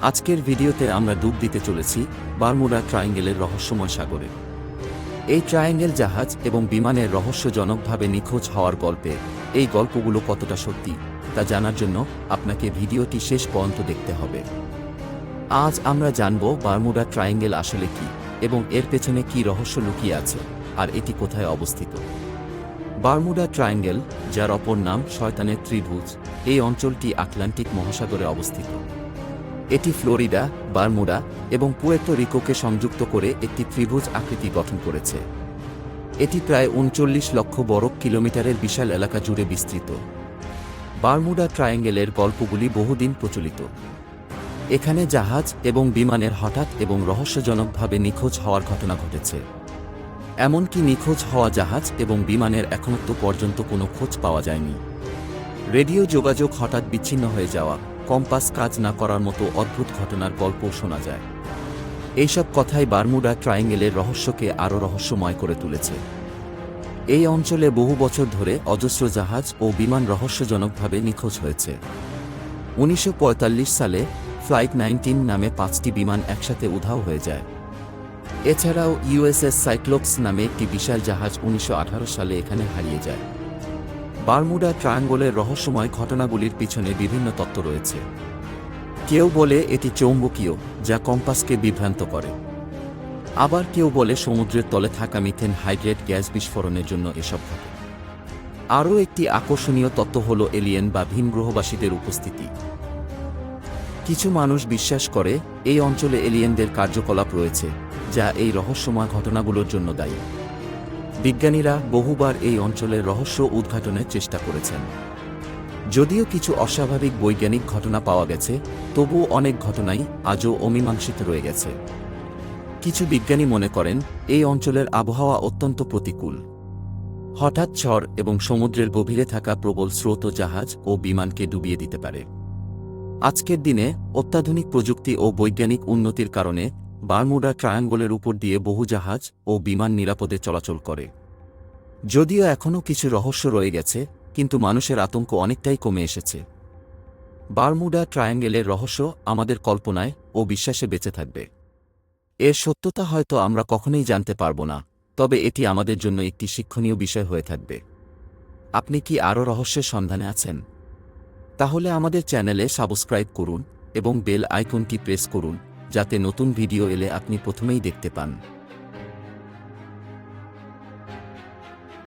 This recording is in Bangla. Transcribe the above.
আজকের ভিডিওতে আমরা ডুব দিতে চলেছি বারমুডা ট্রায়াঙ্গেলের রহস্যময় সাগরে। এই ট্রায়াঙ্গেল জাহাজ এবং বিমানের রহস্যজনকভাবে নিখোঁজ হওয়ার গল্পে এই গল্পগুলো কতটা সত্যি তা জানার জন্য আপনাকে ভিডিওটি শেষ পর্যন্ত দেখতে হবে। আজ আমরা জানব বারমুডা ট্রায়াঙ্গেল আসলে কি এবং এর পেছনে কি রহস্য লুকিয়ে আছে, আর এটি কোথায় অবস্থিত। বারমুডা ট্রায়াঙ্গেল, যার অপর নাম শয়তানের ত্রিভুজ, এই অঞ্চলটি আটলান্টিক মহাসাগরে অবস্থিত। এটি ফ্লোরিডা, বারমুডা এবং পুয়ের্তো রিকোকে সংযুক্ত করে একটি ত্রিভুজ আকৃতি গঠন করেছে। এটি প্রায় ৩৯ লক্ষ বর্গ কিলোমিটারের বিশাল এলাকা জুড়ে বিস্তৃত। বারমুডা ট্রায়াঙ্গেলের গল্পগুলি বহুদিন প্রচলিত। এখানে জাহাজ এবং বিমানের হঠাৎ এবং রহস্যজনকভাবে নিখোঁজ হওয়ার ঘটনা ঘটেছে। এমনকি নিখোঁজ হওয়া জাহাজ এবং বিমানের এখনও পর্যন্ত কোনো খোঁজ পাওয়া যায়নি। রেডিও যোগাযোগ হঠাৎ বিচ্ছিন্ন হয়ে যাওয়া, কম্পাস কাজ না করার মতো অদ্ভুত ঘটনার গল্পও শোনা যায়। এইসব কথাই বারমুডা ট্রায়াঙ্গেলের রহস্যকে আরও রহস্যময় করে তুলেছে। এই অঞ্চলে বহু বছর ধরে অজস্র জাহাজ ও বিমান রহস্যজনকভাবে নিখোঁজ হয়েছে। ১৯৪৫ সালে ফ্লাইট ১৯ নামে ৫টি বিমান একসাথে উধাও হয়ে যায়। এছাড়াও ইউএসএস সাইক্লোপস নামে একটি বিশাল জাহাজ ১৯১৮ সালে এখানে হারিয়ে যায়। বারমুডা ট্রায়াঙ্গলের রহস্যময় ঘটনাগুলির পিছনে বিভিন্ন তত্ত্ব রয়েছে। কেউ বলে এটি চৌম্বকীয়, যা কম্পাসকে বিভ্রান্ত করে। আবার কেউ বলে সমুদ্রের তলে থাকা মিথেন হাইড্রেট গ্যাস বিস্ফোরণের জন্য এসব ঘটে। আরও একটি আকর্ষণীয় তত্ত্ব হল এলিয়েন বা ভিনগ্রহবাসীদের উপস্থিতি। কিছু মানুষ বিশ্বাস করে এই অঞ্চলে এলিয়েনদের কার্যকলাপ রয়েছে, যা এই রহস্যময় ঘটনাগুলোর জন্য দায়ী। বিজ্ঞানীরা বহুবার এই অঞ্চলের রহস্য উদ্ঘাটনের চেষ্টা করেছেন। যদিও কিছু অস্বাভাবিক বৈজ্ঞানিক ঘটনা পাওয়া গেছে, তবুও অনেক ঘটনাই আজও অমীমাংসিত রয়ে গেছে। কিছু বিজ্ঞানী মনে করেন এই অঞ্চলের আবহাওয়া অত্যন্ত প্রতিকূল। হঠাৎ ঝড় এবং সমুদ্রের গভীরে থাকা প্রবল স্রোত জাহাজ ও বিমানকে ডুবিয়ে দিতে পারে। আজকের দিনে অত্যাধুনিক প্রযুক্তি ও বৈজ্ঞানিক উন্নতির কারণে বারমুডা ট্রায়াঙ্গলের উপর দিয়ে বহু জাহাজ ও বিমান নিরাপদে চলাচল করে। যদিও এখনও কিছু রহস্য রয়ে গেছে, কিন্তু মানুষের আতঙ্ক অনেকটাই কমে এসেছে। বারমুডা ট্রায়াঙ্গেলের রহস্য আমাদের কল্পনায় ও বিশ্বাসে বেঁচে থাকবে। এর সত্যতা হয়তো আমরা কখনোই জানতে পারব না, তবে এটি আমাদের জন্য একটি শিক্ষণীয় বিষয় হয়ে থাকবে। আপনি কি আরও রহস্যের সন্ধানে আছেন? তাহলে আমাদের চ্যানেলে সাবস্ক্রাইব করুন এবং বেল আইকনটি প্রেস করুন, যাতে নতুন ভিডিও এলে আপনি প্রথমেই দেখতে পান।